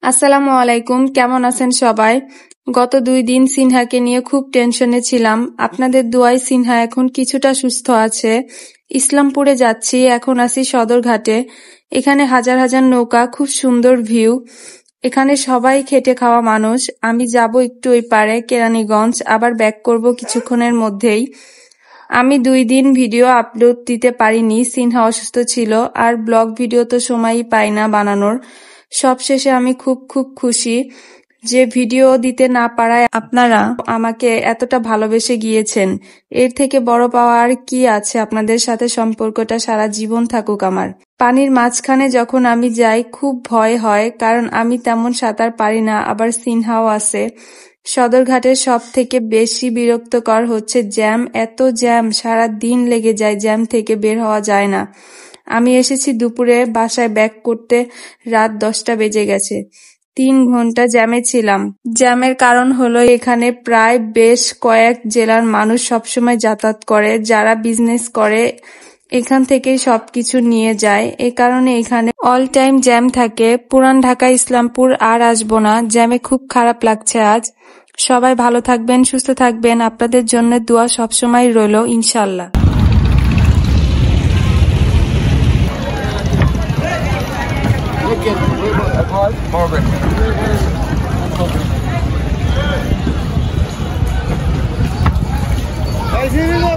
আসসালামু আলাইকুম, কেমন আছেন সবাই? গত 2 দিন সিনহাকে নিয়ে খুব টেনশনে ছিলাম। আপনাদের দোয়ায় সিনহা এখন কিছুটা সুস্থ আছে। ইসলামপুরে যাচ্ছি, এখন আছি সদরঘাটে। এখানে হাজার হাজার নৌকা, খুব সুন্দর ভিউ। এখানে সবাই খেটে খাওয়া মানুষ। আমি যাব একটু ওই পারে কেরানীগঞ্জ, আবার ব্যাক করব কিছুক্ষণের মধ্যেই। আমি 2 দিন ভিডিও আপলোড দিতে পারিনি, সিনহা অসুস্থ ছিল, আর ব্লগ ভিডিও তো সময়ই পাই না বানানোর। সবশেষে আমি খুব খুব খুশি যে ভিডিও দিতে না পারায় আপনারা আমাকে এতটা ভালোবেসে গিয়েছেন। এর থেকে বড় পাওয়া আর কি আছে? আপনাদের সাথে সম্পর্কটা সারা জীবন থাকুক আমার। পানির মাঝখানে যখন আমি যাই খুব ভয় হয়, কারণ আমি তেমন সাঁতার পারি না, আবার সিনহাও আছে। সদরঘাটের সব থেকে বেশি বিরক্তকর হচ্ছে জ্যাম। এত জ্যাম, সারা দিন লেগে যায়, জ্যাম থেকে বের হওয়া যায় না। আমি এসেছি দুপুরে, বাসায় ব্যাক করতে রাত 10টা বেজে গেছে। 3 ঘন্টা জ্যামে ছিলাম। জ্যামের কারণ হলো এখানে প্রায় বেশ কয়েক জেলার মানুষ সবসময় যাতায়াত করে, যারা বিজনেস করে এখান থেকেই সবকিছু নিয়ে যায়। এ কারণে এখানে অল টাইম জ্যাম থাকে। পুরান ঢাকা ইসলামপুর আর আসবো না, জ্যামে খুব খারাপ লাগছে আজ। সবাই ভালো থাকবেন, সুস্থ থাকবেন। আপনাদের জন্য দোয়া সবসময় রইলো, ইনশাল্লাহ।